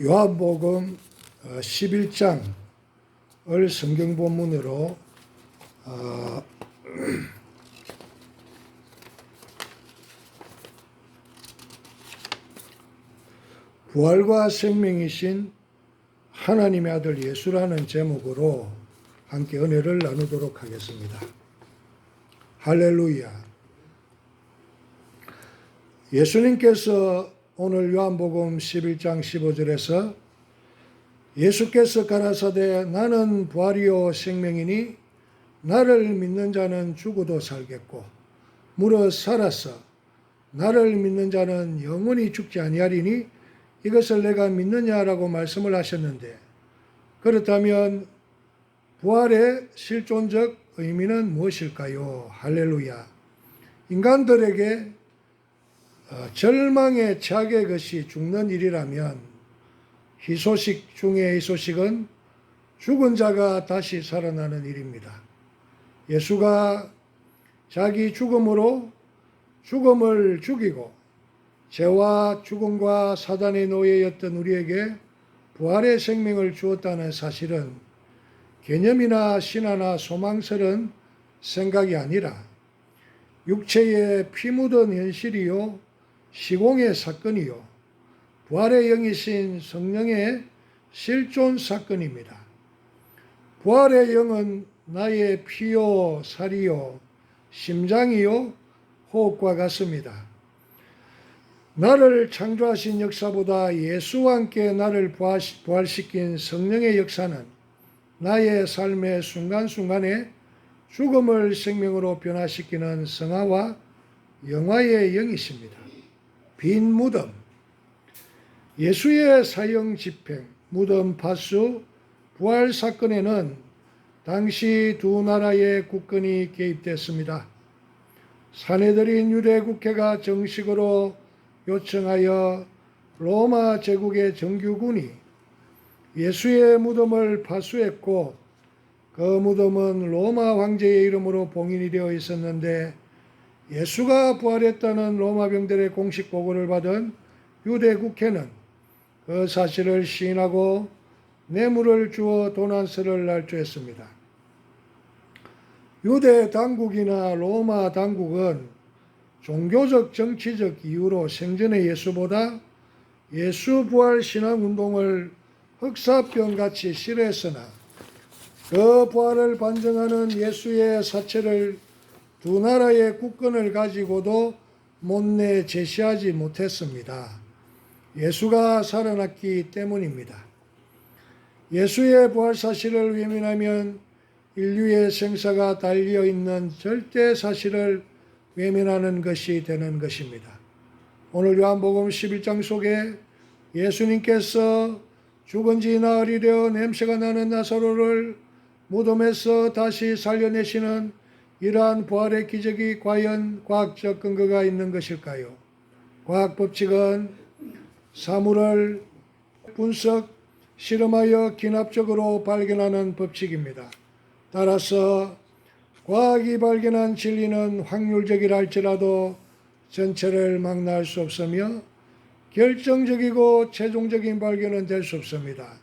요한복음 11장을 성경 본문으로 부활과 생명이신 하나님의 아들 예수라는 제목으로 함께 은혜를 나누도록 하겠습니다. 할렐루야. 예수님께서 오늘 요한복음 11장 15절에서 예수께서 가라사대 나는 부활이요 생명이니 나를 믿는 자는 죽어도 살겠고 무릇 살아서 나를 믿는 자는 영원히 죽지 아니하리니 이것을 내가 믿느냐라고 말씀을 하셨는데, 그렇다면 부활의 실존적 의미는 무엇일까요? 할렐루야. 인간들에게 절망의 최악의 것이 죽는 일이라면 희소식 중의 희소식은 죽은 자가 다시 살아나는 일입니다. 예수가 자기 죽음으로 죽음을 죽이고 죄와 죽음과 사단의 노예였던 우리에게 부활의 생명을 주었다는 사실은 개념이나 신화나 소망스러운 생각이 아니라 육체의 피 묻은 현실이요 시공의 사건이요 부활의 영이신 성령의 실존 사건입니다. 부활의 영은 나의 피요 살이요 심장이요 호흡과 같습니다. 나를 창조하신 역사보다 예수와 함께 나를 부활시킨 성령의 역사는 나의 삶의 순간순간에 죽음을 생명으로 변화시키는 성화와 영화의 영이십니다. 빈 무덤, 예수의 사형 집행, 무덤 파수, 부활 사건에는 당시 두 나라의 국권이 개입됐습니다. 사내들인 유대 국회가 정식으로 요청하여 로마 제국의 정규군이 예수의 무덤을 파수했고, 그 무덤은 로마 황제의 이름으로 봉인이 되어 있었는데 예수가 부활했다는 로마 병들의 공식 보고를 받은 유대 국회는 그 사실을 시인하고 뇌물을 주어 도난서를 날조했습니다. 유대 당국이나 로마 당국은 종교적 정치적 이유로 생전의 예수보다 예수 부활 신앙 운동을 흑사병같이 싫어했으나 그 부활을 반증하는 예수의 사체를 두 나라의 국권을 가지고도 못내 제시하지 못했습니다. 예수가 살아났기 때문입니다. 예수의 부활 사실을 외면하면 인류의 생사가 달려 있는 절대 사실을 외면하는 것이 되는 것입니다. 오늘 요한복음 11장 속에 예수님께서 죽은 지 나흘이 되어 냄새가 나는 나사로를 무덤에서 다시 살려내시는 이러한 부활의 기적이 과연 과학적 근거가 있는 것일까요? 과학 법칙은 사물을 분석, 실험하여 기납적으로 발견하는 법칙입니다. 따라서 과학이 발견한 진리는 확률적이라 할지라도 전체를 망라할 수 없으며 결정적이고 최종적인 발견은 될 수 없습니다.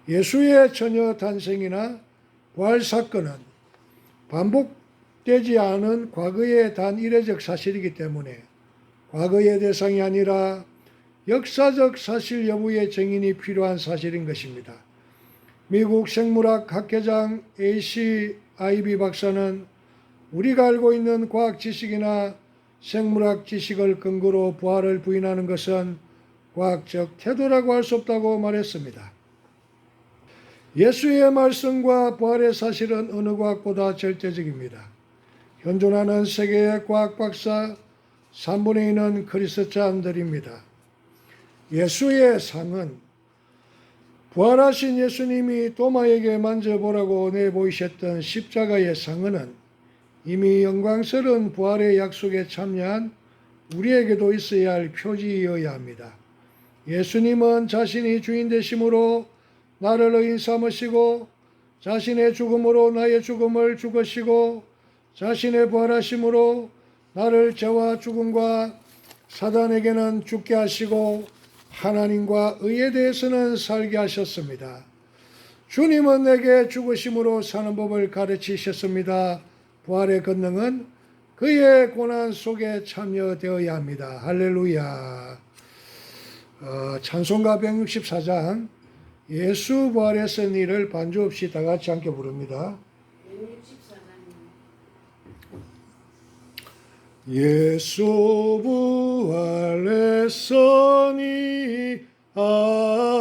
예수의 처녀 탄생이나 부활 사건은 반복되지 않은 과거의 단 이례적 사실이기 때문에 과거의 대상이 아니라 역사적 사실 여부의 증인이 필요한 사실인 것입니다. 미국 생물학 학회장 A.C. 아이비 박사는 우리가 알고 있는 과학 지식이나 생물학 지식을 근거로 부활을 부인하는 것은 과학적 태도라고 할 수 없다고 말했습니다. 예수의 말씀과 부활의 사실은 어느 과학보다 절대적입니다. 현존하는 세계의 과학 박사 3분의 2는 크리스찬들입니다. 예수의 상은 부활하신 예수님이 도마에게 만져보라고 내보이셨던 십자가의 상은 이미 영광스러운 부활의 약속에 참여한 우리에게도 있어야 할 표지이어야 합니다. 예수님은 자신이 주인 되심으로 나를 의인 삼으시고 자신의 죽음으로 나의 죽음을 죽으시고 자신의 부활하심으로 나를 죄와 죽음과 사단에게는 죽게 하시고 하나님과 의에 대해서는 살게 하셨습니다. 주님은 내게 죽으심으로 사는 법을 가르치셨습니다. 부활의 권능은 그의 고난 속에 참여되어야 합니다. 할렐루야. 찬송가 164장 예수 부활의 일을 반주 없이 다 같이 함께 부릅니다. 예수 부활했으니 할렐루야.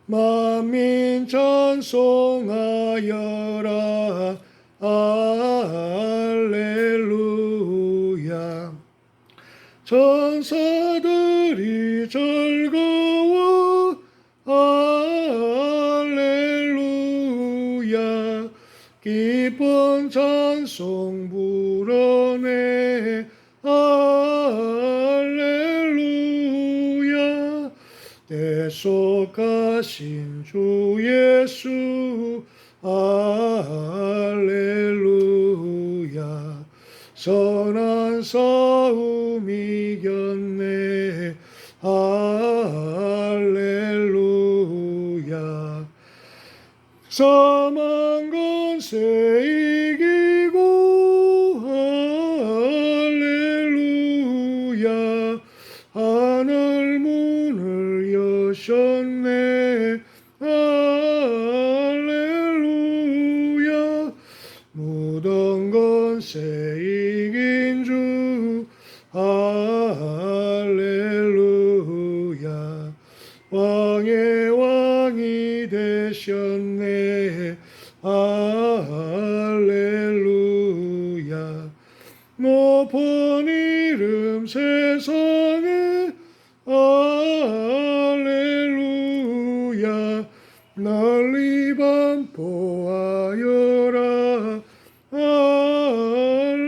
만민 찬송하여라 할렐루야. 천사들이 즐거워 할렐루야. 기쁜 찬송 불어내 할렐루야. 대속하신 주 예수 할렐루야. 선한 싸움 이겼네 할렐루야. 사망 권세 이기고 할렐루야. 하늘 문을 여셨네 할렐루야. 무덤 권세 이긴 주 할렐루야. 왕의 왕이 되셨네 할렐루야. 높은 이름 세상에 할렐루야. 널리 반포하여라 할렐루야.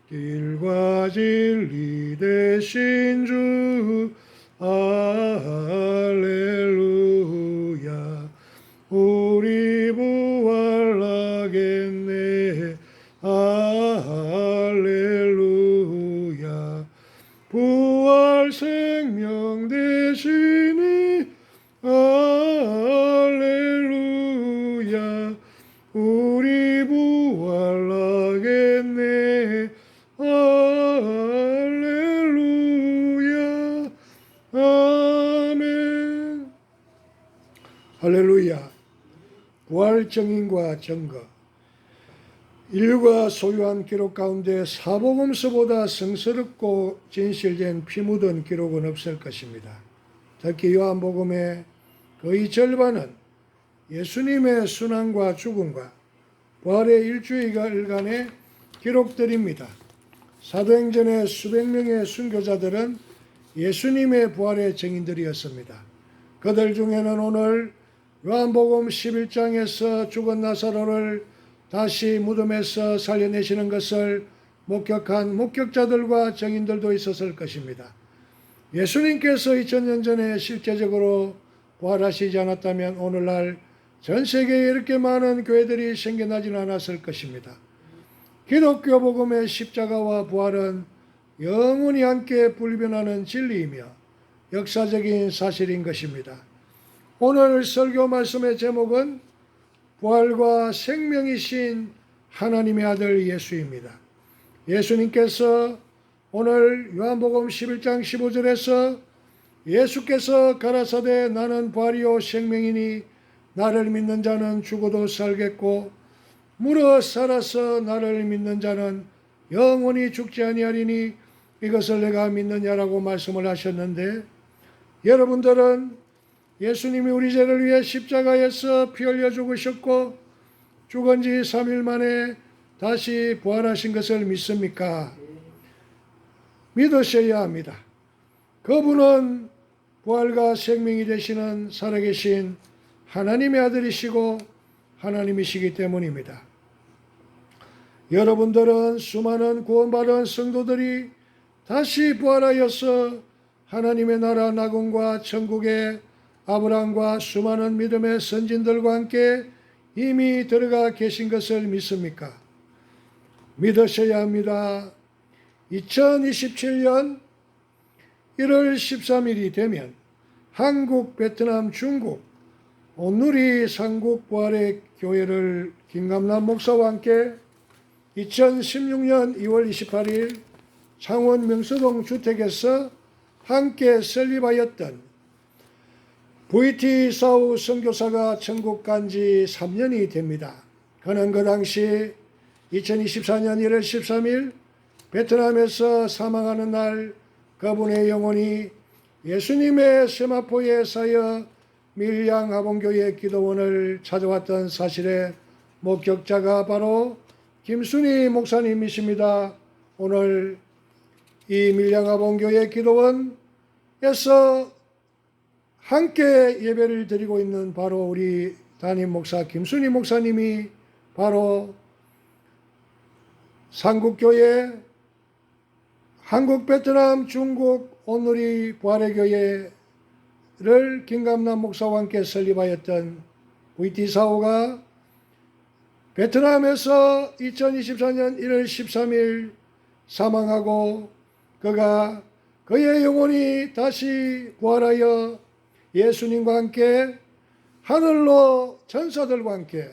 길과 진리 되신 주 할렐루야. 우리 부활하겠네 할렐루야. 부활 생명 되시니 할렐루야. 우리 부활하겠네 할렐루야. 아멘. 할렐루야. 부활 증인과 증거. 인류가 소유한 기록 가운데 사복음서보다 성스럽고 진실된 피 묻은 기록은 없을 것입니다. 특히 요한복음의 거의 절반은 예수님의 순환과 죽음과 부활의 일주일간의 기록들입니다. 사도행전의 수백 명의 순교자들은 예수님의 부활의 증인들이었습니다. 그들 중에는 오늘 요한복음 11장에서 죽은 나사로를 다시 무덤에서 살려내시는 것을 목격한 목격자들과 증인들도 있었을 것입니다. 예수님께서 2000년 전에 실제적으로 부활하시지 않았다면 오늘날 전 세계에 이렇게 많은 교회들이 생겨나지는 않았을 것입니다. 기독교 복음의 십자가와 부활은 영원히 함께 불변하는 진리이며 역사적인 사실인 것입니다. 오늘 설교 말씀의 제목은 부활과 생명이신 하나님의 아들 예수입니다. 예수님께서 오늘 요한복음 11장 15절에서 예수께서 가라사대 나는 부활이요 생명이니 나를 믿는 자는 죽어도 살겠고 물어 살아서 나를 믿는 자는 영원히 죽지 아니하리니 이것을 내가 믿느냐라고 말씀을 하셨는데, 여러분들은 예수님이 우리 죄를 위해 십자가에서 피 흘려 죽으셨고 죽은 지 3일 만에 다시 부활하신 것을 믿습니까? 믿으셔야 합니다. 그분은 부활과 생명이 되시는 살아계신 하나님의 아들이시고 하나님이시기 때문입니다. 여러분들은 수많은 구원받은 성도들이 다시 부활하여서 하나님의 나라 낙원과 천국에 아브라함과 수많은 믿음의 선진들과 함께 이미 들어가 계신 것을 믿습니까? 믿으셔야 합니다. 2027년 1월 13일이 되면 한국, 베트남, 중국 온누리 삼국 부활의 교회를 김감남 목사와 함께 2016년 2월 28일 창원 명수동 주택에서 함께 설립하였던 VT 사우 선교사가 천국 간 지 3년이 됩니다. 그는 그 당시 2024년 1월 13일 베트남에서 사망하는 날 그분의 영혼이 예수님의 세마포에 쌓여 밀양 아봉교회 기도원을 찾아왔던 사실의 목격자가 바로 김순희 목사님이십니다. 오늘 이 밀양 아봉교회 기도원에서 함께 예배를 드리고 있는 바로 우리 담임 목사 김순희 목사님이 바로 삼국교회, 한국, 베트남, 중국 온누리 부활의 교회를 김감남 목사와 함께 설립하였던 VT 사오가 베트남에서 2024년 1월 13일 사망하고 그가 그의 영혼이 다시 부활하여 예수님과 함께 하늘로 천사들과 함께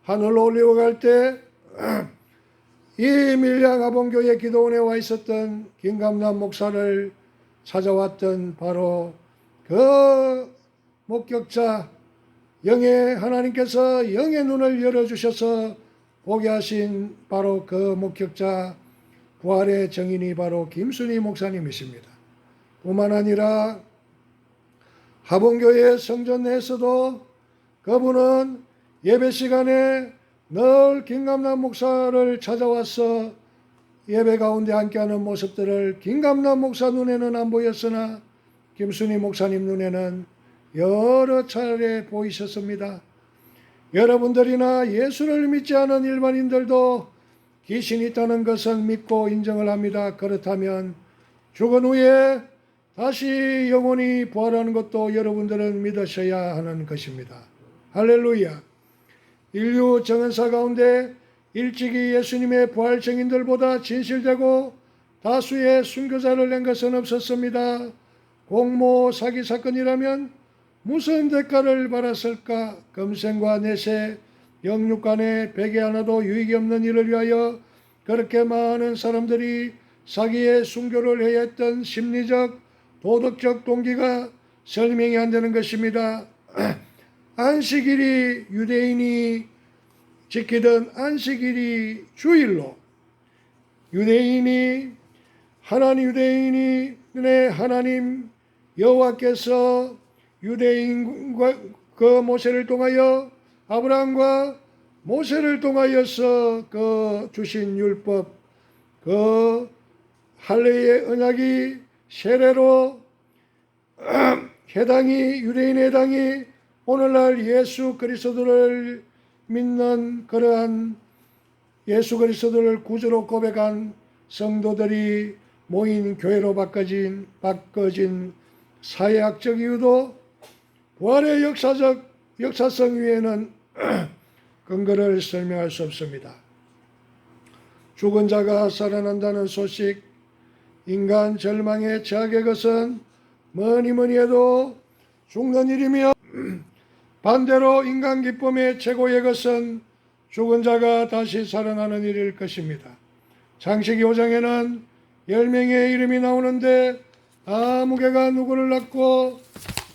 하늘로 올라갈 때 이 밀양 아봉교회 기도원에 와 있었던 김감남 목사를 찾아왔던 바로 그 목격자 영의 하나님께서 영의 눈을 열어주셔서 보게 하신 바로 그 목격자 부활의 정인이 바로 김순희 목사님이십니다. 뿐만 아니라 하봉교회 성전 내에서도 그분은 예배 시간에 늘 김감남 목사를 찾아와서 예배 가운데 함께하는 모습들을 김감남 목사 눈에는 안 보였으나 김순희 목사님 눈에는 여러 차례 보이셨습니다. 여러분들이나 예수를 믿지 않은 일반인들도 귀신이 있다는 것을 믿고 인정을 합니다. 그렇다면 죽은 후에 다시 영혼이 부활하는 것도 여러분들은 믿으셔야 하는 것입니다. 할렐루야. 인류 정언사 가운데 일찍이 예수님의 부활 증인들보다 진실되고 다수의 순교자를 낸 것은 없었습니다. 공모 사기 사건이라면 무슨 대가를 받았을까? 금생과 내세, 영육간에 베개 하나도 유익이 없는 일을 위하여 그렇게 많은 사람들이 사기의 순교를 해야 했던 심리적, 도덕적 동기가 설명이 안 되는 것입니다. 안식일이 유대인이 지키던 안식일이 주일로 유대인이 하나님 여호와께서 유대인과 그 모세를 통하여 아브라함과 모세를 통하여서 그 주신 율법 그 할례의 언약이 세례로 해당이 유대인의 해당이 오늘날 예수 그리스도를 믿는 그러한 예수 그리스도를 구주로 고백한 성도들이 모인 교회로 바꿔진 사회학적 이유도 부활의 역사성 위에는 근거를 설명할 수 없습니다. 죽은 자가 살아난다는 소식, 인간 절망에 처하게 것은 뭐니 해도 죽는 일이며 반대로 인간 기쁨의 최고의 것은 죽은 자가 다시 살아나는 일일 것입니다. 창세기 5장에는 10명의 이름이 나오는데 아무개가 누구를 낳고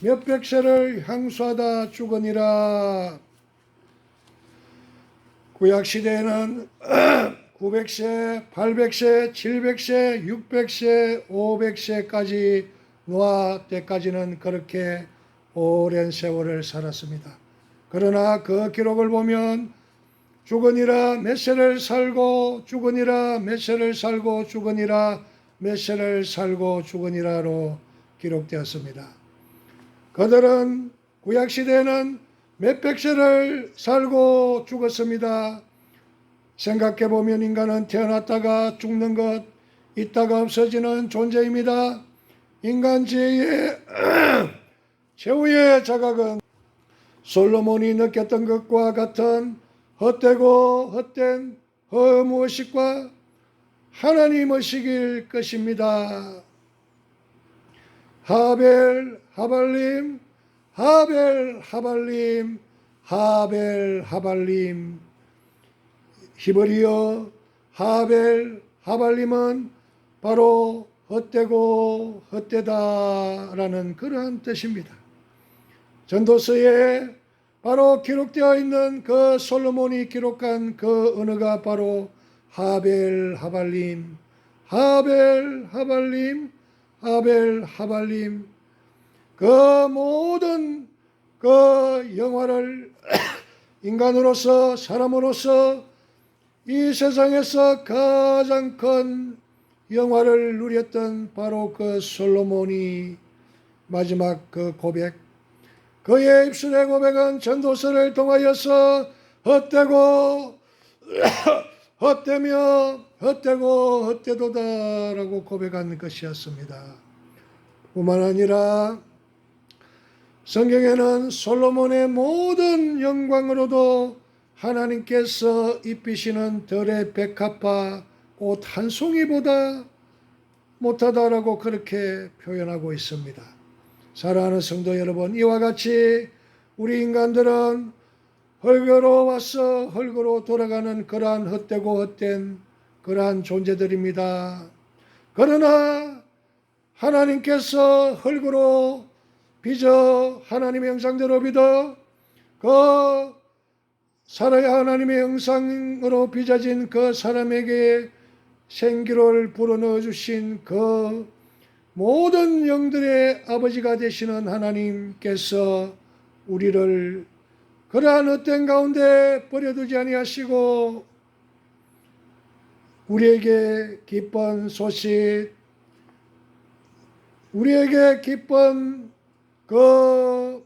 몇백 세를 향수하다 죽으니라. 구약시대에는 900세, 800세, 700세, 600세, 500세까지 노아 때까지는 그렇게 오랜 세월을 살았습니다. 그러나 그 기록을 보면 죽으니라 몇 세를 살고 죽으니라 몇 세를 살고 죽으니라 몇 세를 살고 죽으니라로 기록되었습니다. 그들은 구약시대에는 몇백 세를 살고 죽었습니다. 생각해보면 인간은 태어났다가 죽는 것, 있다가 없어지는 존재입니다. 인간 지혜의 최후의 자각은 솔로몬이 느꼈던 것과 같은 헛되고 헛된 허무의식과 하나님이시길 것입니다. 하벨 하발림, 하벨 하발림, 하벨 하발림. 히브리어 하벨 하발림은 바로 헛되고 헛되다라는 그러한 뜻입니다. 전도서에 바로 기록되어 있는 그 솔로몬이 기록한 그 언어가 바로 하벨 하발림, 하벨 하발림, 하벨 하발림. 그 모든 그 영화를 인간으로서, 사람으로서 이 세상에서 가장 큰 영화를 누렸던 바로 그 솔로몬이 마지막 그 고백, 그의 입술의 고백은 전도서를 통하여서 헛되고 헛되며 헛되고 헛되도다라고 고백한 것이었습니다. 뿐만 아니라 성경에는 솔로몬의 모든 영광으로도 하나님께서 입히시는 들의 백합화 꽃 한 송이보다 못하다라고 그렇게 표현하고 있습니다. 사랑하는 성도 여러분, 이와 같이 우리 인간들은 흙으로 와서 흙으로 돌아가는 그러한 헛되고 헛된 그러한 존재들입니다. 그러나 하나님께서 흙으로 빚어 하나님의 형상대로 빚어 그 하나님의 형상으로 빚어진 그 사람에게 생기를 불어넣어 주신 그 모든 영들의 아버지가 되시는 하나님께서 우리를 그러한 헛된 가운데 버려두지 아니하시고 우리에게 기쁜 소식, 우리에게 기쁜 그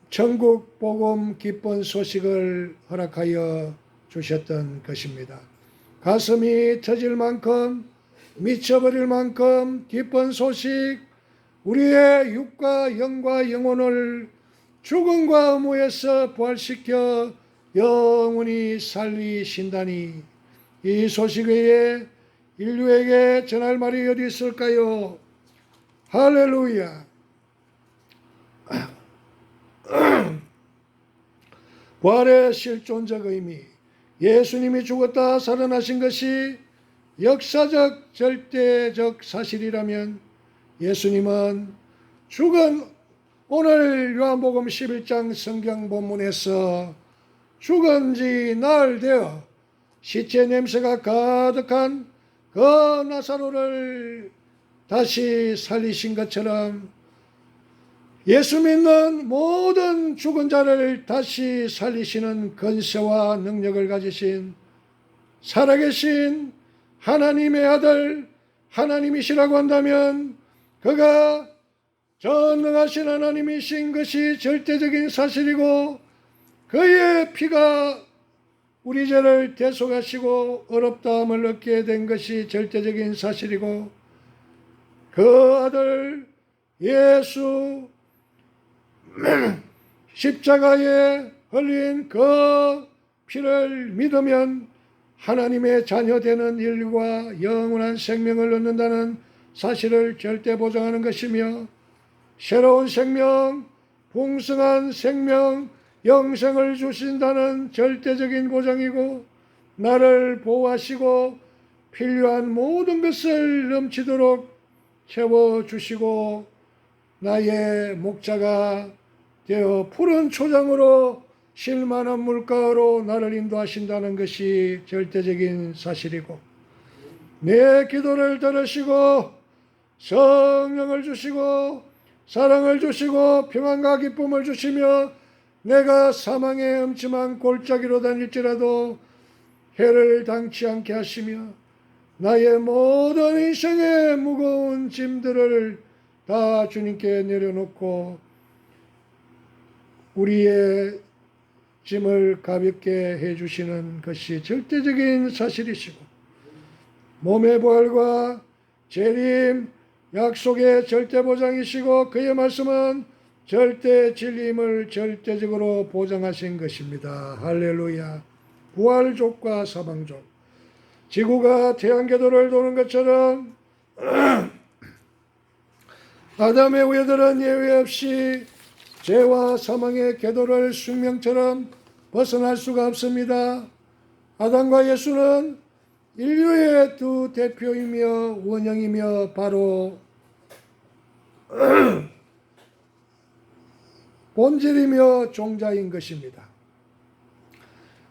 천국 복음 기쁜 소식을 허락하여 주셨던 것입니다. 가슴이 터질 만큼 미쳐버릴 만큼 기쁜 소식, 우리의 육과 영과 영혼을 죽음과 음모에서 부활시켜 영원히 살리신다니, 이 소식 외에 인류에게 전할 말이 어디 있을까요? 할렐루야. 부활의 실존적 의미, 예수님이 죽었다 살아나신 것이 역사적 절대적 사실이라면 예수님은 죽은 오늘 요한복음 11장 성경 본문에서 죽은 지 나흘 되어 시체 냄새가 가득한 그 나사로를 다시 살리신 것처럼 예수 믿는 모든 죽은 자를 다시 살리시는 권세와 능력을 가지신 살아계신 하나님의 아들 하나님이시라고 한다면 그가 전능하신 하나님이신 것이 절대적인 사실이고 그의 피가 우리 죄를 대속하시고 의롭다함을 얻게 된 것이 절대적인 사실이고 그 아들 예수 십자가에 흘린 그 피를 믿으면 하나님의 자녀되는 인류가 영원한 생명을 얻는다는 사실을 절대 보장하는 것이며 새로운 생명, 풍성한 생명, 영생을 주신다는 절대적인 보장이고 나를 보호하시고 필요한 모든 것을 넘치도록 채워주시고 나의 목자가 되어 푸른 초장으로 쉴만한 물가로 나를 인도하신다는 것이 절대적인 사실이고 내 기도를 들으시고 성령을 주시고 사랑을 주시고 평안과 기쁨을 주시며 내가 사망의 음침한 골짜기로 다닐지라도 해를 당치 않게 하시며 나의 모든 인생의 무거운 짐들을 다 주님께 내려놓고 우리의 짐을 가볍게 해주시는 것이 절대적인 사실이시고 몸의 부활과 재림, 약속의 절대 보장이시고 그의 말씀은 절대 진리임을 절대적으로 보장하신 것입니다. 할렐루야. 부활족과 사망족, 지구가 태양 궤도를 도는 것처럼 아담의 후예들은 예외 없이 죄와 사망의 궤도를 숙명처럼 벗어날 수가 없습니다. 아담과 예수는 인류의 두 대표이며 원형이며 바로 본질이며 종자인 것입니다.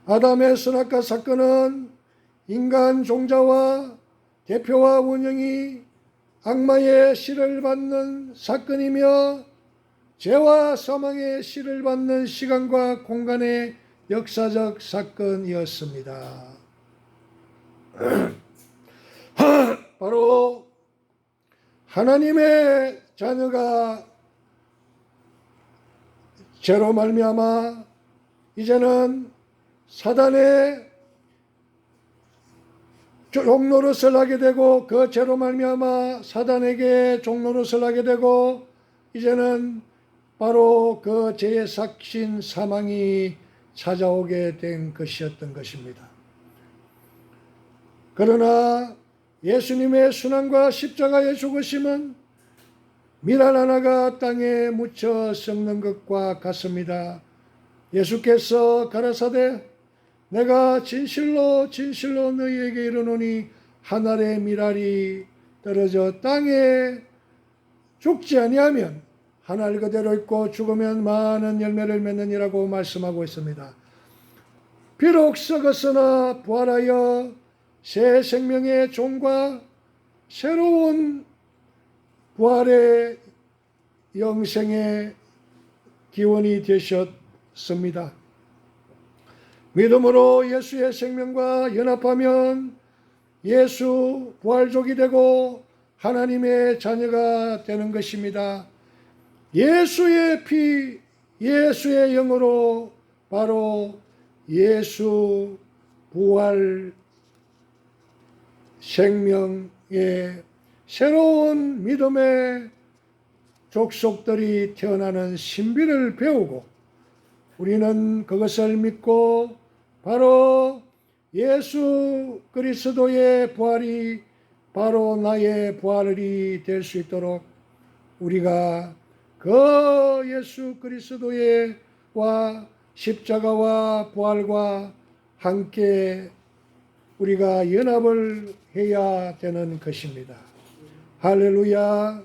아담의 선악과 사건은 인간 종자와 대표와 원형이 악마의 시를 받는 사건이며 죄와 사망의 시를 받는 시간과 공간의 역사적 사건이었습니다. 바로 하나님의 자녀가 죄로 말미암아 이제는 사단의 종노릇을 하게 되고 그 죄로 말미암아 사단에게 종노릇을 하게 되고 이제는 바로 그 죄의 삭신 사망이 찾아오게 된 것이었던 것입니다. 그러나 예수님의 순환과 십자가의 죽으심은 밀알 하나가 땅에 묻혀 썩는 것과 같습니다. 예수께서 가라사대 내가 진실로 진실로 너희에게 이르노니 한 알의 밀알이 떨어져 땅에 죽지 아니하면 한 알 그대로 있고 죽으면 많은 열매를 맺느니라고 말씀하고 있습니다. 비록 썩었으나 부활하여 새 생명의 종과 새로운 부활의 영생의 기원이 되셨습니다. 믿음으로 예수의 생명과 연합하면 예수 부활족이 되고 하나님의 자녀가 되는 것입니다. 예수의 피, 예수의 영으로 바로 예수 부활 생명의 새로운 믿음의 족속들이 태어나는 신비를 배우고 우리는 그것을 믿고 바로 예수 그리스도의 부활이 바로 나의 부활이 될 수 있도록 우리가 그 예수 그리스도의 와 십자가와 부활과 함께 우리가 연합을 해야 되는 것입니다. 할렐루야.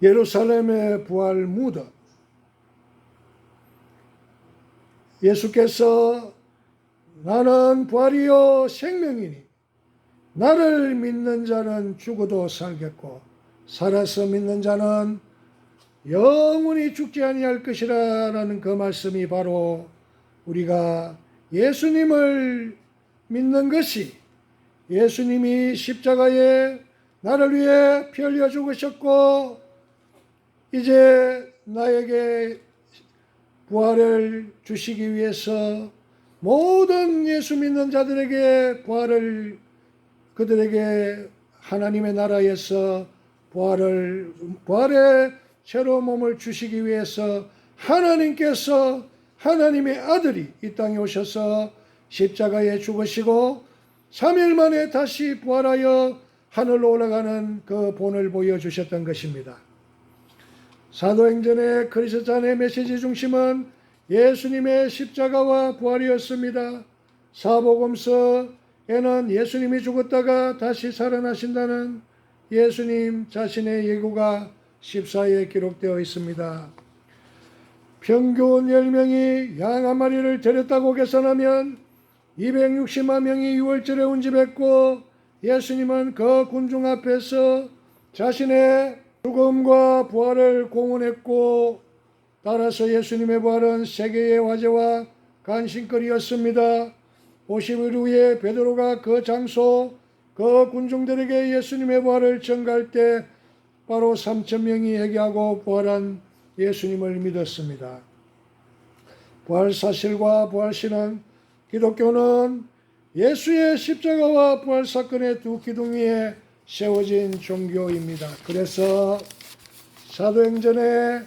예루살렘의 부활 무덤. 예수께서 나는 부활이요 생명이니 나를 믿는 자는 죽어도 살겠고 살아서 믿는 자는 영원히 죽지 아니할 것이라는 그 말씀이 바로 우리가 예수님을 믿는 것이 예수님이 십자가에 나를 위해 피 흘려 죽으셨고 이제 나에게 부활을 주시기 위해서 모든 예수 믿는 자들에게 부활을 그들에게 하나님의 나라에서 부활의 새로운 몸을 주시기 위해서 하나님께서 하나님의 아들이 이 땅에 오셔서 십자가에 죽으시고 3일 만에 다시 부활하여 하늘로 올라가는 그 본을 보여주셨던 것입니다. 사도행전의 그리스도인의 메시지 중심은 예수님의 십자가와 부활이었습니다. 사복음서에는 예수님이 죽었다가 다시 살아나신다는 예수님 자신의 예고가 14에 기록되어 있습니다. 평균 10명이 양 한 마리를 데렸다고 계산하면 260만 명이 6월절에 운집했고 예수님은 그 군중 앞에서 자신의 죽음과 부활을 공언했고 따라서 예수님의 부활은 세계의 화제와 관심거리였습니다. 50일 후에 베드로가 그 장소 그 군중들에게 예수님의 부활을 전가할 때 바로 3,000명이 회개하고 부활한 예수님을 믿었습니다. 부활 사실과 부활 신앙, 기독교는 예수의 십자가와 부활 사건의 두 기둥 위에 세워진 종교입니다. 그래서 사도행전의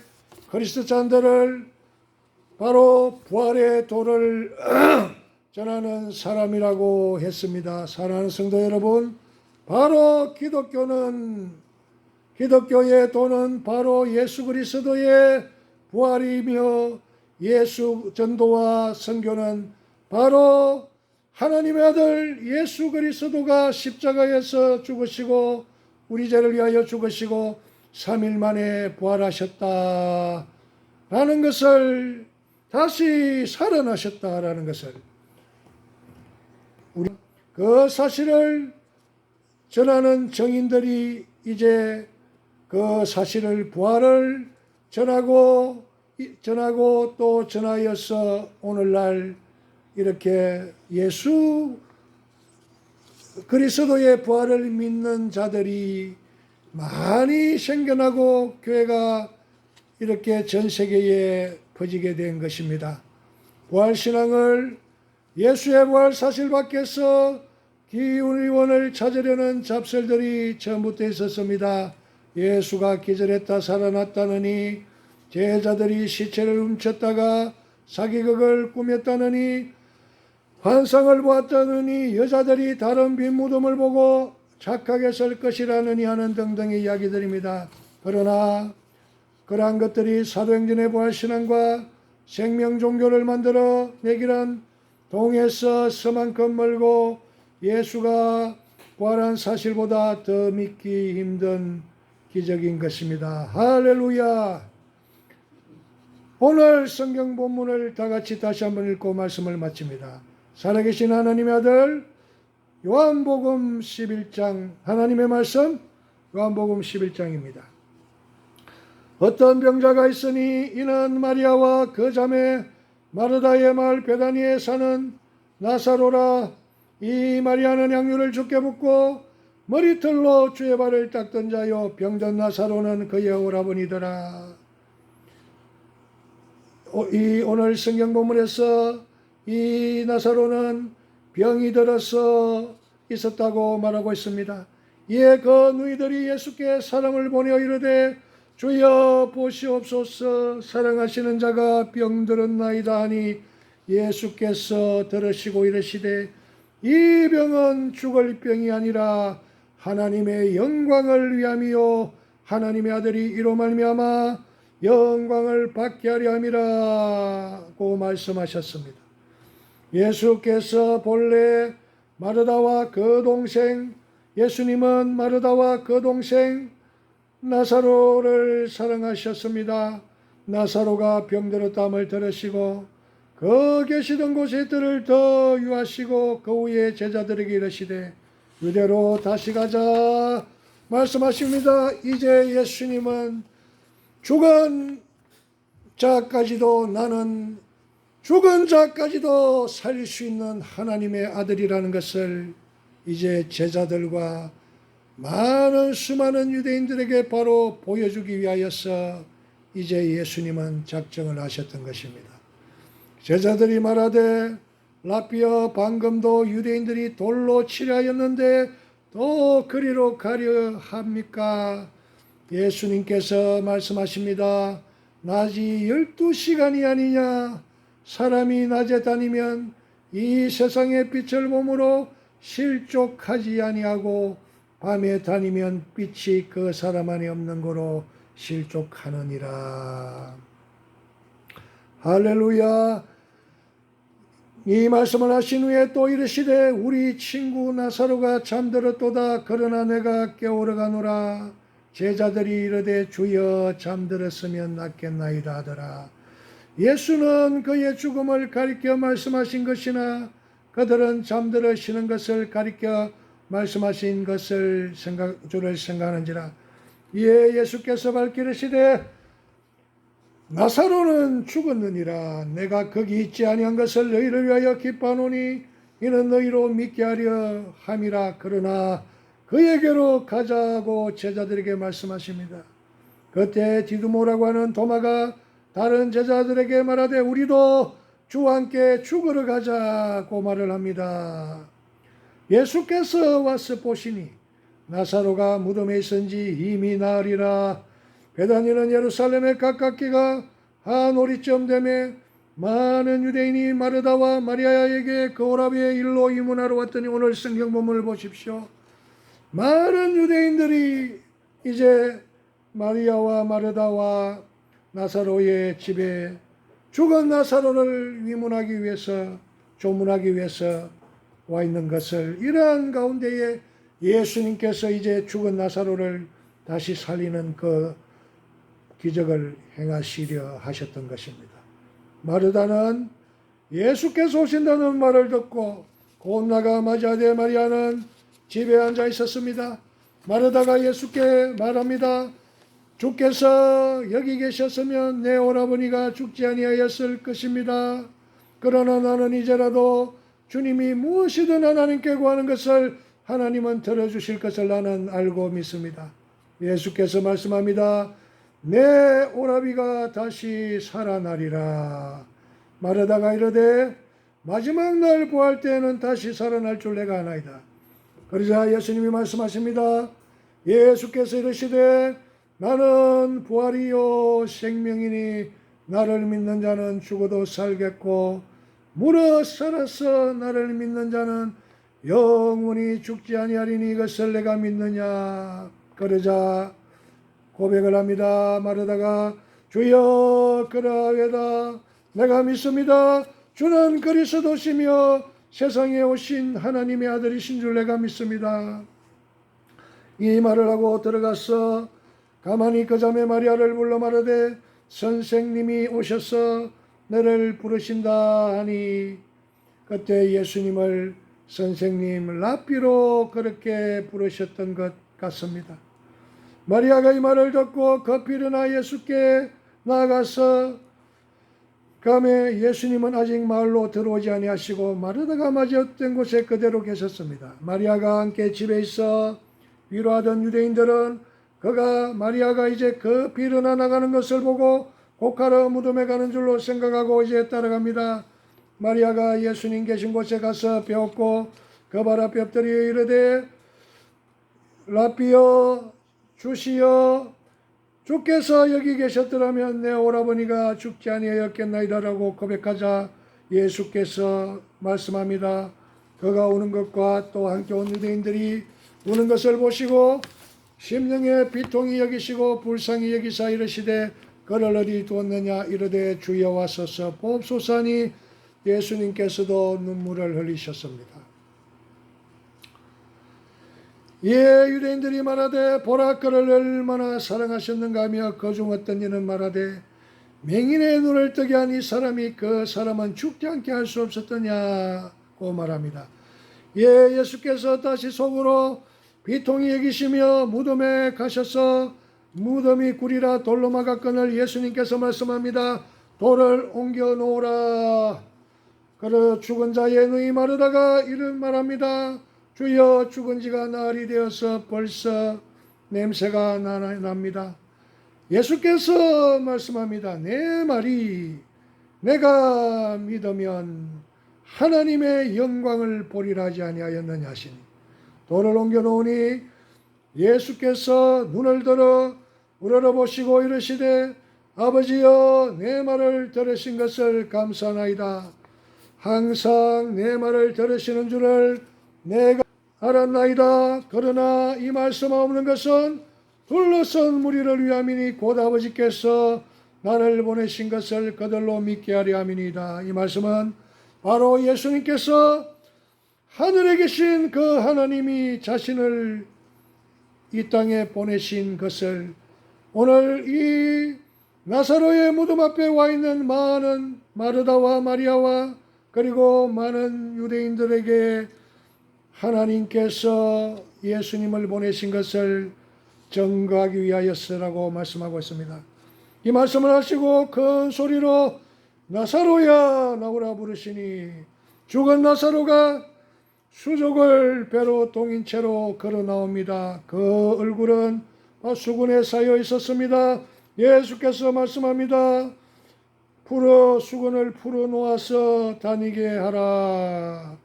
그리스도인들을 바로 부활의 도를 전하는 사람이라고 했습니다. 사랑하는 성도 여러분, 바로 기독교의 도는 바로 예수 그리스도의 부활이며, 예수 전도와 선교는 바로 하나님의 아들 예수 그리스도가 십자가에서 죽으시고 우리 죄를 위하여 죽으시고 3일 만에 부활하셨다라는 것을, 다시 살아나셨다라는 것을, 우리 그 사실을 전하는 정인들이 이제 그 사실을, 부활을 전하고 또 전하여서 오늘날 이렇게 예수 그리스도의 부활을 믿는 자들이 많이 생겨나고 교회가 이렇게 전 세계에 퍼지게 된 것입니다. 부활신앙을, 예수의 부활 사실 밖에서 기원을 찾으려는 잡설들이 처음부터 있었습니다. 예수가 기절했다 살아났다느니, 제자들이 시체를 훔쳤다가 사기극을 꾸몄다느니, 환상을 보았다느니, 여자들이 다른 빈 무덤을 보고 착하게 설 것이라느니 하는 등등의 이야기들입니다. 그러나 그러한 것들이 사도행전의 부활신앙과 생명 종교를 만들어 내기란 동에서 서만큼 멀고 예수가 부활한 사실보다 더 믿기 힘든 기적인 것입니다. 할렐루야. 오늘 성경 본문을 다 같이 다시 한번 읽고 말씀을 마칩니다. 살아계신 하나님의 아들 요한복음 11장, 하나님의 말씀 요한복음 11장입니다. 어떤 병자가 있으니 이는 마리아와 그 자매 마르다의 마을 베다니에 사는 나사로라. 이 마리아는 향유를 주께 붓고 머리털로 주의 발을 닦던 자요, 병든 나사로는 그의 오라버니더라. 오늘 성경 본문에서 이 나사로는 병이 들어서 있었다고 말하고 있습니다. 이에 그 누이들이 예수께 사람을 보내어 이르되 주여 보시옵소서, 사랑하시는 자가 병들었나이다 하니, 예수께서 들으시고 이르시되 이 병은 죽을 병이 아니라 하나님의 영광을 위함이요 하나님의 아들이 이로 말미암아 영광을 받게 하려 함이라고 말씀하셨습니다. 예수께서 본래 마르다와 그 동생, 예수님은 마르다와 그 동생 나사로를 사랑하셨습니다. 나사로가 병들었다함을 들으시고 그 계시던 곳에 들을 더 유하시고 그 후에 제자들에게 이르시되 유대로 다시 가자 말씀하십니다. 이제 예수님은 죽은 자까지도, 나는 죽은 자까지도 살릴 수 있는 하나님의 아들이라는 것을 이제 제자들과 많은 수많은 유대인들에게 바로 보여주기 위하여서 이제 예수님은 작정을 하셨던 것입니다. 제자들이 말하되 라피어, 방금도 유대인들이 돌로 치려 하였는데 또 그리로 가려 합니까? 예수님께서 말씀하십니다. 낮이 12시간이 아니냐? 사람이 낮에 다니면 이 세상의 빛을 몸으로 실족하지 아니하고 밤에 다니면 빛이 그 사람 안에 없는 거로 실족하느니라. 할렐루야. 이 말씀을 하신 후에 또 이르시되 우리 친구 나사로가 잠들었도다. 그러나 내가 깨우러 가노라. 제자들이 이르되 주여 잠들었으면 낫겠나이다 하더라. 예수는 그의 죽음을 가리켜 말씀하신 것이나 그들은 잠들으시는 것을 가리켜 말씀하신 것을 주를 생각하는지라. 이에 예수께서 밝히시되 나사로는 죽었느니라. 내가 거기 있지 아니한 것을 너희를 위하여 기뻐하노니 이는 너희로 믿게 하려 함이라. 그러나 그에게로 가자고 제자들에게 말씀하십니다. 그때 디두모라고 하는 도마가 다른 제자들에게 말하되 우리도 주와 함께 죽으러 가자고 말을 합니다. 예수께서 와서 보시니 나사로가 무덤에 있은지 이미 나으리라. 베다니는 예루살렘에 가깝기가 한 오리쯤 되매 많은 유대인이 마르다와 마리아에게 그 오라비의 일로 이문하러 왔더니 오늘 성경 본문을 보십시오. 많은 유대인들이 이제 마리아와 마르다와 나사로의 집에 죽은 나사로를 위문하기 위해서, 조문하기 위해서 와 있는 것을, 이러한 가운데에 예수님께서 이제 죽은 나사로를 다시 살리는 그 기적을 행하시려 하셨던 것입니다. 마르다는 예수께서 오신다는 말을 듣고 곧 나가 맞이하되 마리아는 집에 앉아 있었습니다. 마르다가 예수께 말합니다. 주께서 여기 계셨으면 내 오라버니가 죽지 아니하였을 것입니다. 그러나 나는 이제라도 주님이 무엇이든 하나님께 구하는 것을 하나님은 들어주실 것을 나는 알고 믿습니다. 예수께서 말씀합니다. 내 오라비가 다시 살아나리라. 마르다가 이르되 마지막 날 부활 때에는 다시 살아날 줄 내가 아나이다. 그러자 예수님이 말씀하십니다. 예수께서 이르시되 나는 부활이요 생명이니 나를 믿는 자는 죽어도 살겠고 무릇 살아서 나를 믿는 자는 영원히 죽지 아니하리니 이것을 내가 믿느냐. 그러자 고백을 합니다. 마르다가 주여 그러하외다. 내가 믿습니다. 주는 그리스도시며 세상에 오신 하나님의 아들이신 줄 내가 믿습니다. 이 말을 하고 들어가서 가만히 그 자매 마리아를 불러 말하되 선생님이 오셔서 너를 부르신다 하니 그때 예수님을 선생님 라삐로 그렇게 부르셨던 것 같습니다. 마리아가 이 말을 듣고 급히 일어나 예수께 나아가서 그다음에 예수님은 아직 마을로 들어오지 아니하시고 마르다가 맞이했던 곳에 그대로 계셨습니다. 마리아가 함께 집에 있어 위로하던 유대인들은 마리아가 이제 급히 일어나 나가는 것을 보고 고카라 무덤에 가는 줄로 생각하고 이제 따라갑니다. 마리아가 예수님 계신 곳에 가서 배웠고 그 발 앞에 엎드려 이르되 라삐여 주시여 주께서 여기 계셨더라면 내 오라버니가 죽지 아니하였겠나이다라고 고백하자 예수께서 말씀합니다. 그가 우는 것과 또 함께 온 유대인들이 우는 것을 보시고 심령의 비통이 여기시고 불쌍히 여기사 이르시되 그를 어디 두었느냐 이르되 주여 와소서 보옵소서니 예수님께서도 눈물을 흘리셨습니다. 유대인들이 말하되 보라 그를 얼마나 사랑하셨는가 하며 그중 어떤 이는 말하되 맹인의 눈을 뜨게 한 이 사람이 그 사람은 죽지 않게 할 수 없었더냐고 말합니다. 예수께서 다시 속으로 비통히 여기시며 무덤에 가셔서 무덤이 구리라 돌로 막았거늘 예수님께서 말씀합니다. 돌을 옮겨 놓으라. 그러 죽은 자의 눈이 마르다가 이런 말합니다. 주여 죽은 지가 나흘이 되어서 벌써 냄새가 납니다. 예수께서 말씀합니다. 내 말이 내가 믿으면 하나님의 영광을 보리라 하지 아니하였느냐 하시니 돌을 옮겨 놓으니 예수께서 눈을 들어 우러러보시고 이르시되 아버지여 내 말을 들으신 것을 감사하나이다. 항상 내 말을 들으시는 줄을 내가 알았나이다. 그러나 이 말씀 없는 것은 둘러선 무리를 위함이니 곧 아버지께서 나를 보내신 것을 그들로 믿게 하려 함이니이다. 이 말씀은 바로 예수님께서 하늘에 계신 그 하나님이 자신을 이 땅에 보내신 것을 오늘 이 나사로의 무덤 앞에 와 있는 많은 마르다와 마리아와 그리고 많은 유대인들에게 하나님께서 예수님을 보내신 것을 증거하기 위하여서라고 말씀하고 있습니다. 이 말씀을 하시고 큰 소리로 나사로야 나오라 부르시니 죽은 나사로가 수족을 배로 동인 채로 걸어 나옵니다. 그 얼굴은 수건에 쌓여 있었습니다. 예수께서 말씀합니다. 수건을 풀어 놓아서 다니게 하라.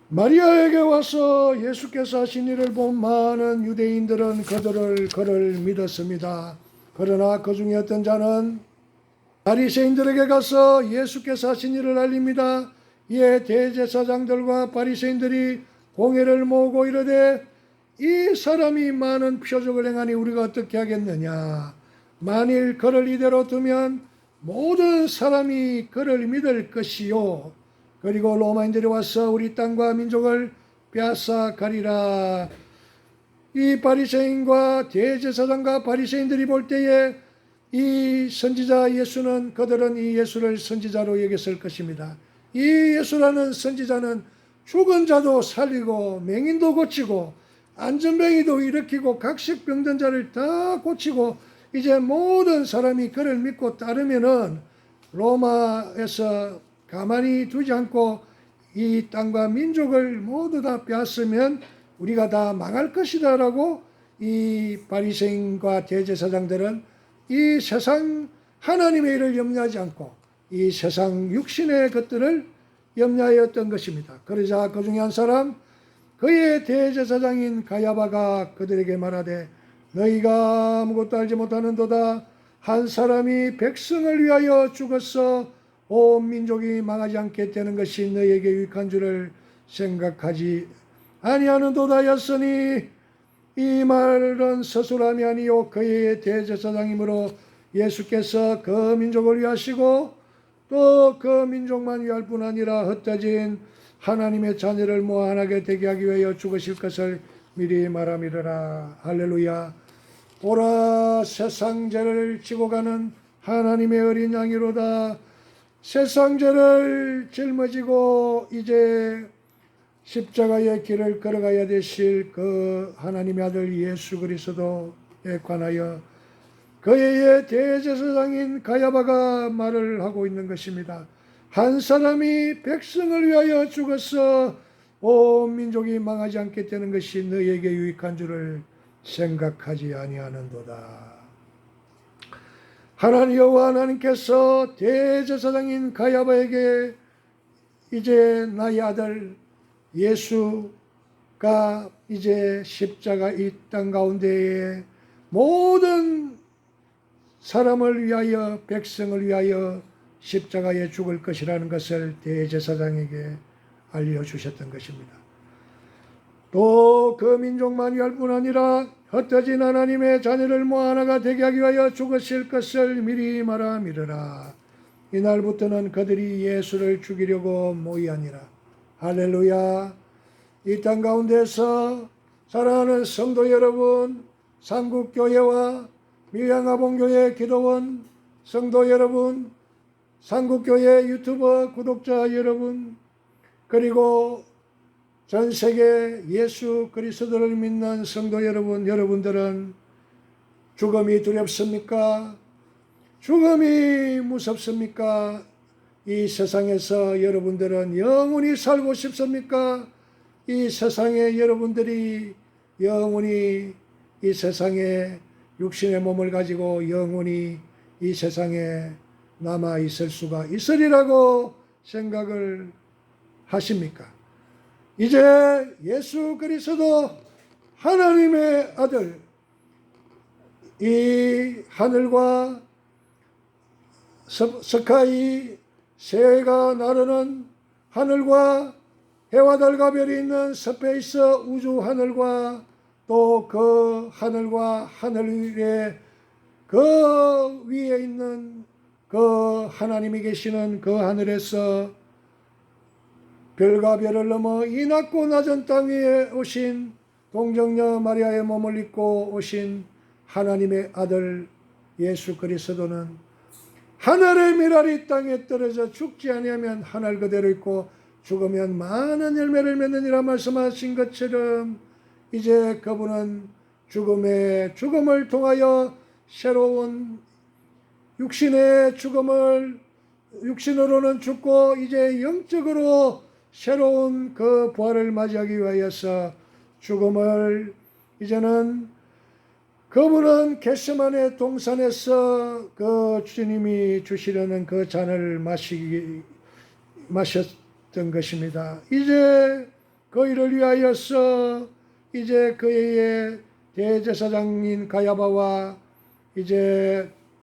마리아에게 와서 예수께서 하신 일을 본 많은 유대인들은 그를 믿었습니다. 그러나 그 중에 어떤 자는 바리새인들에게 가서 예수께서 하신 일을 알립니다. 이에 대제사장들과 바리새인들이 공회를 모으고 이르되 이 사람이 많은 표적을 행하니 우리가 어떻게 하겠느냐. 만일 그를 이대로 두면 모든 사람이 그를 믿을 것이요. 그리고 로마인들이 와서 우리 땅과 민족을 빼앗아 가리라. 이 바리새인과 대제사장과 바리새인들이 볼 때에 이 선지자 예수는, 그들은 이 예수를 선지자로 여겼을 것입니다. 이 예수라는 선지자는 죽은 자도 살리고 맹인도 고치고 안전뱅이도 일으키고 각식 병든 자를 다 고치고 이제 모든 사람이 그를 믿고 따르면은 로마에서 가만히 두지 않고 이 땅과 민족을 모두 다 빼앗으면 우리가 다 망할 것이다 라고 이 바리새인과 대제사장들은 이 세상 하나님의 일을 염려하지 않고 이 세상 육신의 것들을 염려하였던 것입니다. 그러자 그 중에 한 사람, 그의 대제사장인 가야바가 그들에게 말하되 너희가 아무것도 알지 못하는도다. 한 사람이 백성을 위하여 죽어서 온 민족이 망하지 않게 되는 것이 너희에게 유익한 줄을 생각하지 아니하는도다 하였으니 이 말은 서술함이 아니요 그의 대제사장이므로 예수께서 그 민족을 위하시고 또 그 민족만 위할 뿐 아니라 흩어진 하나님의 자녀를 모아나게 되게 하기 위하여 죽으실 것을 미리 말함이러라. 할렐루야. 보라, 세상 죄를 지고 가는 하나님의 어린 양이로다. 세상 죄를 짊어지고 이제 십자가의 길을 걸어가야 되실 그 하나님의 아들 예수 그리스도에 관하여 그의 대제사장인 가야바가 말을 하고 있는 것입니다. 한 사람이 백성을 위하여 죽어서 온 민족이 망하지 않게 되는 것이 너희에게 유익한 줄을 생각하지 아니하는도다. 하나님 여호와 하나님께서 대제사장인 가야바에게 이제 나의 아들 예수가 이제 십자가 이 땅 가운데에 모든 사람을 위하여 백성을 위하여 십자가에 죽을 것이라는 것을 대제사장에게 알려주셨던 것입니다. 또 그 민족만 위할 뿐 아니라 흩어진 하나님의 자녀를 모아 하나가 되게 하기 위하여 죽으실 것을 미리 말함이러라. 이날부터는 그들이 예수를 죽이려고 모이하니라. 할렐루야. 이 땅 가운데서 사랑하는 성도 여러분, 삼국교회와 밀양아봉교회 기도원 성도 여러분, 삼국교회 유튜버 구독자 여러분, 그리고 전 세계 예수 그리스도를 믿는 성도 여러분, 여러분들은 죽음이 두렵습니까? 죽음이 무섭습니까? 이 세상에서 여러분들은 영원히 살고 싶습니까? 이 세상에 여러분들이 영원히 이 세상에 육신의 몸을 가지고 영원히 이 세상에 남아 있을 수가 있으리라고 생각을 하십니까? 이제 예수 그리스도 하나님의 아들, 이 하늘과 스카이 새해가 나르는 하늘과 해와 달과 별이 있는 스페이스 우주 하늘과 또 그 하늘과 하늘에 그 위에 있는 그 하나님이 계시는 그 하늘에서 별과 별을 넘어 이 낮고 낮은 땅 위에 오신 동정녀 마리아의 몸을 입고 오신 하나님의 아들 예수 그리스도는 하늘의 미랄이 땅에 떨어져 죽지 아니하면 하늘 그대로 있고 죽으면 많은 열매를 맺느니라 말씀하신 것처럼 이제 그분은 죽음을 통하여 새로운 육신의 죽음을 육신으로는 죽고 이제 영적으로 새로운 그 부활을 맞이하기 위하여서 죽음을 이제는 그분은 겟세마네 동산에서 그 주님이 주시려는 그 잔을 마셨던 것입니다. 이제 그 일을 위하여서 이제 그의 대제사장인 가야바와 이제